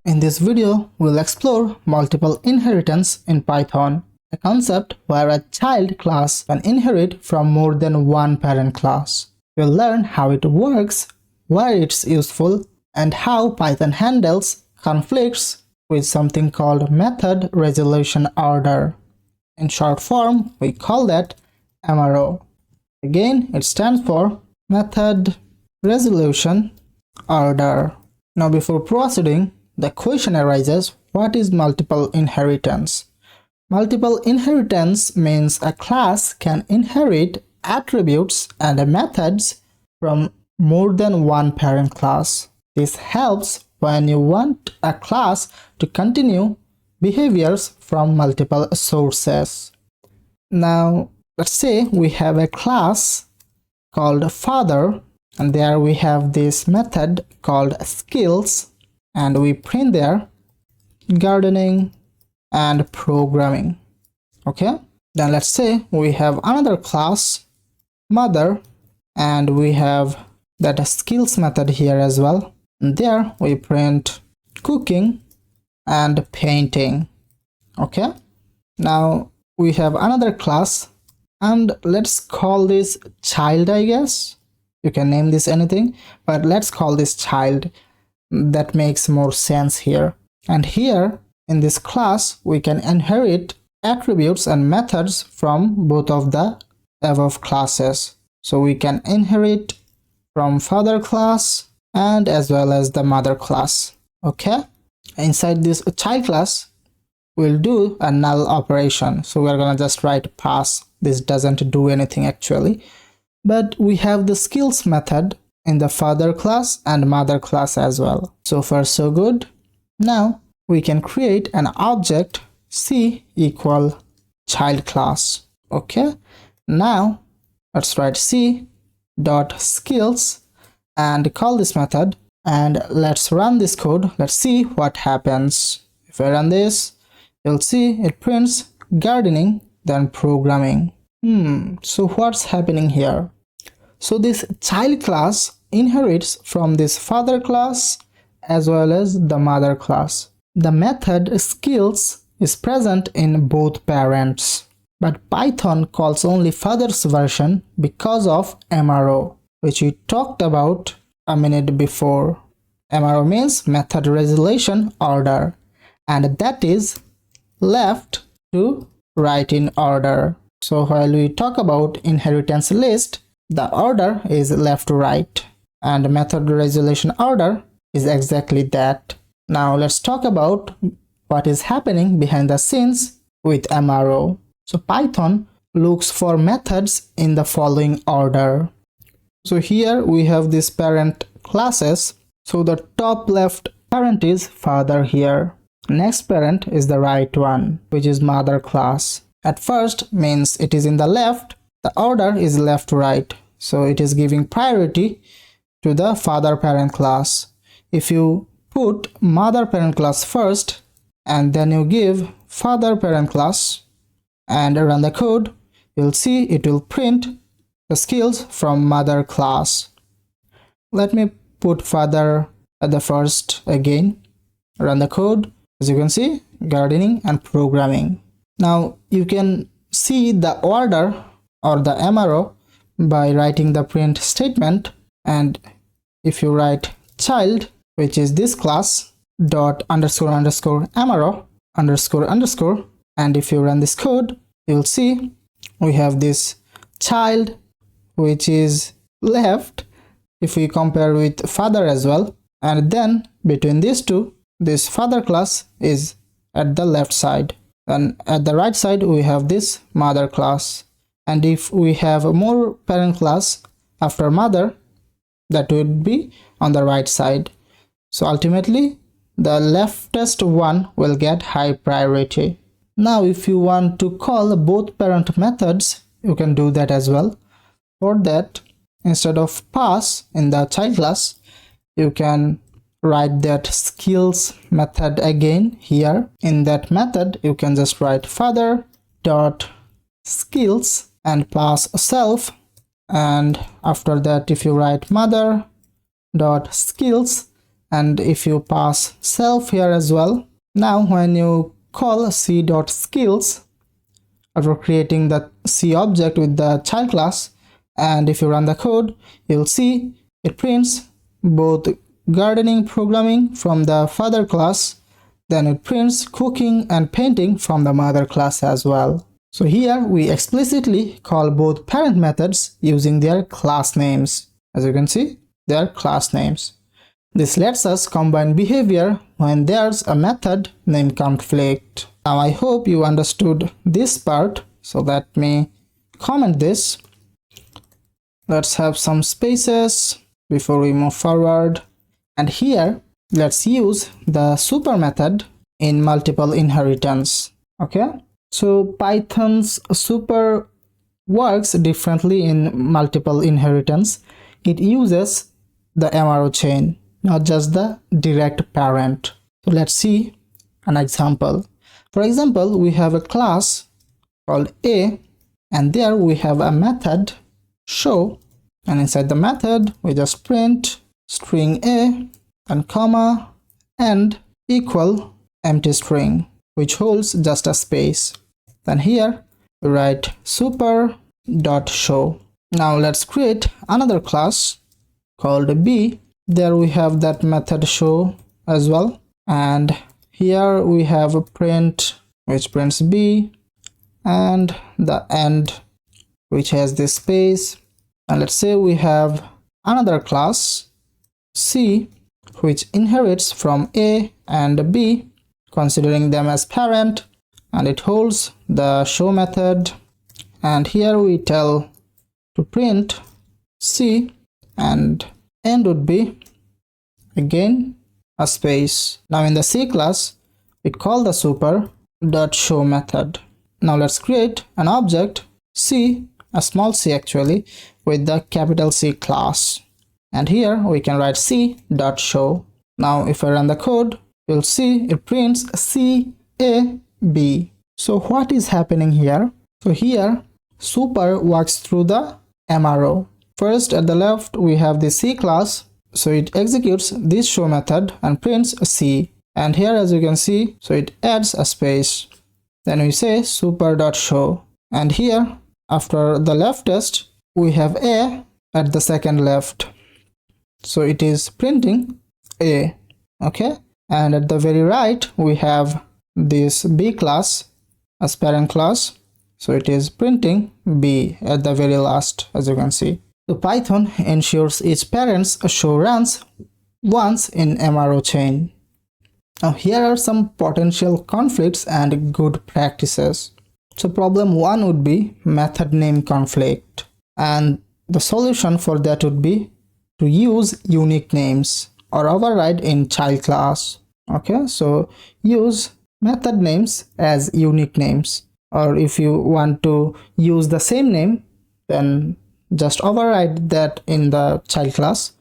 In this video, we'll explore multiple inheritance in Python, a concept where a child class can inherit from more than one parent class. We'll learn how it works, why it's useful, and how Python handles conflicts with something called method resolution order. In short form, we call that MRO. Again, it stands for method resolution order. Now, before proceeding, the question arises, what is multiple inheritance? Multiple inheritance means a class can inherit attributes and methods from more than one parent class. This helps when you want a class to continue behaviors from multiple sources. Now, let's say we have a class called father, and there we have this method called skills, and we print there gardening and programming. Okay, then let's say we have another class mother, and we have that skills method here as well, and there we print cooking and painting. Okay, now we have another class, and let's call this child. I guess you can name this anything, but let's call this child. That makes more sense here. And here in this class we can inherit attributes and methods from both of the above classes. So we can inherit from father class and as well as the mother class. Okay, inside this child class we'll do a null operation, so we're gonna just write pass. This doesn't do anything actually, but we have the skills method in the father class and mother class as well. So far so good. Now we can create an object C equal child class. Okay, now let's write C dot skills and call this method, and let's run this code. Let's see what happens. If I run this, you'll see it prints gardening then programming. So what's happening here? So this child class inherits from this father class as well as the mother class. The method skills is present in both parents, but Python calls only father's version because of MRO, which we talked about a minute before. MRO means method resolution order, and that is left to right in order. So while we talk about inheritance list, the order is left to right, and method resolution order is exactly that. Now let's talk about what is happening behind the scenes with MRO. So Python looks for methods in the following order. So here we have these parent classes. So the top left parent is father here. Next parent is the right one, which is mother class. At first means it is in the left. The order is left to right, so it is giving priority to the father parent class. If you put mother parent class first and then you give father parent class and run the code, you'll see it will print the skills from mother class. Let me put father at the first again, run the code. As you can see, gardening and programming. Now you can see the order or the MRO by writing the print statement, and if you write child, which is this class, dot underscore underscore MRO underscore underscore, and if you run this code, you'll see we have this child which is left if we compare with father as well, and then between these two, this father class is at the left side, and at the right side we have this mother class. And if we have more parent class after mother, that would be on the right side. So ultimately the leftest one will get high priority. Now if you want to call both parent methods, you can do that as well. For that, instead of pass in the child class, you can write that skills method again here. In that method you can just write father dot skills and pass self, and after that if you write mother dot skills and if you pass self here as well, now when you call c.skills after creating the C object with the child class, and if you run the code, you'll see it prints both gardening programming from the father class, then it prints cooking and painting from the mother class as well. So here we explicitly call both parent methods using their class names. As you can see, they are class names. This lets us combine behavior when there's a method name conflict. Now I hope you understood this part, so let me comment this. Let's have some spaces before we move forward. And here, let's use the super method in multiple inheritance. Okay? So Python's super works differently in multiple inheritance. It uses the MRO chain, not just the direct parent. So let's see an example. For example, we have a class called A, and there we have a method show, and inside the method we just print string A and comma and equal empty string, which holds just a space. Then here we write super.show. Now let's create another class called B. There we have that method show as well, and here we have a print which prints B and the end which has this space. And let's say we have another class C which inherits from A and B, considering them as parent, and it holds the show method, and here we tell to print C, and end would be again a space. Now in the C class we call the super.show method. Now let's create an object C, a small c actually, with the capital C class, and here we can write c.show. Now if I run the code, you'll see it prints C A B. So what is happening here? So here super works through the MRO. First at the left we have the C class, so it executes this show method and prints C, and here as you can see, so it adds a space. Then we say super.show, and here after the left test we have A at the second left, so it is printing A. Okay, and at the very right we have this B class as parent class, so it is printing B at the very last, as you can see. So Python ensures each parent's show runs once in MRO chain. Now here are some potential conflicts and good practices. So problem 1 would be method name conflict, and the solution for that would be to use unique names or override in child class. Okay, so use method names as unique names, or if you want to use the same name, then just override that in the child class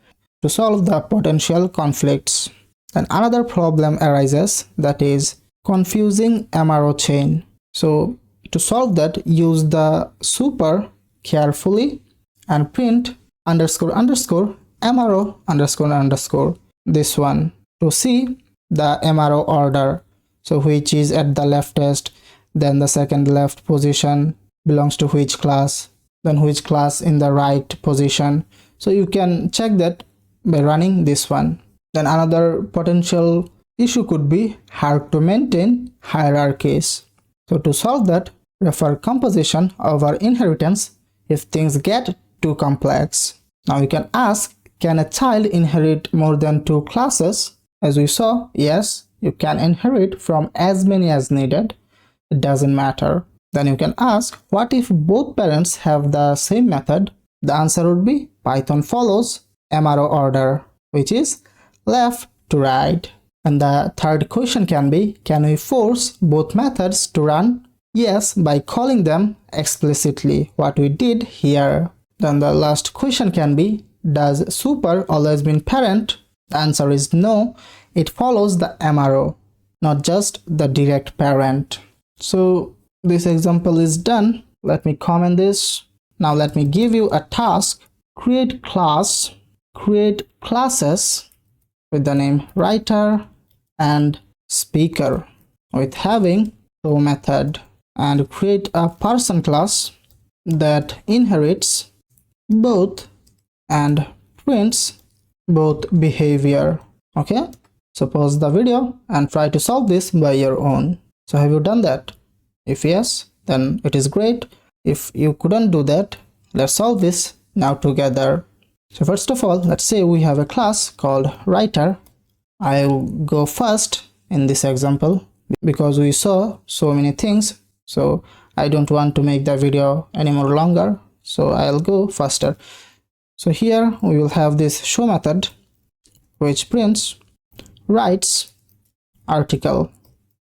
to solve the potential conflicts. And another problem arises, that is confusing MRO chain. So to solve that, use the super carefully and print underscore underscore MRO underscore underscore, this one, to see the MRO order, so which is at the leftest, then the second left position belongs to which class, then which class in the right position. So you can check that by running this one. Then another potential issue could be hard to maintain hierarchies. So to solve that, refer composition over inheritance if things get too complex. Now you can ask, can a child inherit more than 2 classes? As we saw, yes, you can inherit from as many as needed. It doesn't matter. Then you can ask, what if both parents have the same method? The answer would be Python follows MRO order, which is left to right. And the third question can be, can we force both methods to run? Yes, by calling them explicitly, what we did here. Then the last question can be, does super always mean parent? The answer is no, it follows the MRO, not just the direct parent. So this example is done. Let me comment this. Now let me give you a task. Create class, create classes with the name writer and speaker with having show method, and create a person class that inherits both and prints both behavior. Okay, so pause the video and try to solve this by your own. So have you done that? If yes, then it is great. If you couldn't do that, let's solve this now together. So first of all, let's say we have a class called writer. I'll go first in this example because we saw so many things, so I don't want to make the video any more longer, so I'll go faster. So here we will have this show method which prints writes article.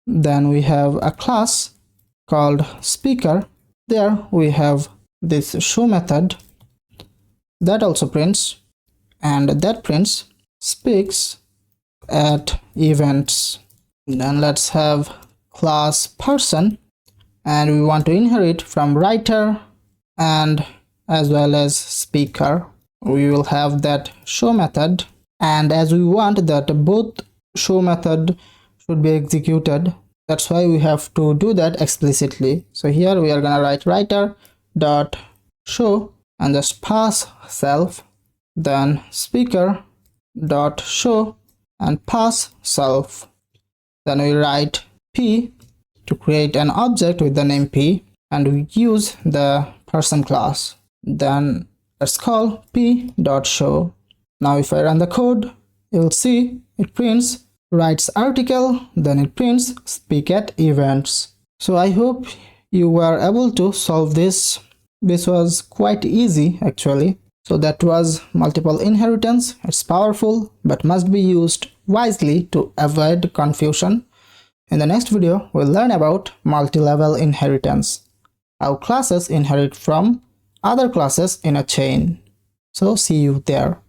Then we have a class called speaker. There we have this show method that also prints, and that prints speaks at events. Then let's have class person, and we want to inherit from writer and as well as speaker. We will have that show method, and as we want that both show method should be executed, that's why we have to do that explicitly. So here we are gonna write writer dot show and just pass self, then speaker dot show and pass self. Then we write p to create an object with the name p, and we use the person class. Then let's call p dot show. Now if I run the code, you'll see it prints writes article, then it prints speak at events. So I hope you were able to solve this. This was quite easy actually. So that was multiple inheritance. It's powerful but must be used wisely to avoid confusion. In the next video, we'll learn about multi-level inheritance, how classes inherit from other classes in a chain. So see you there.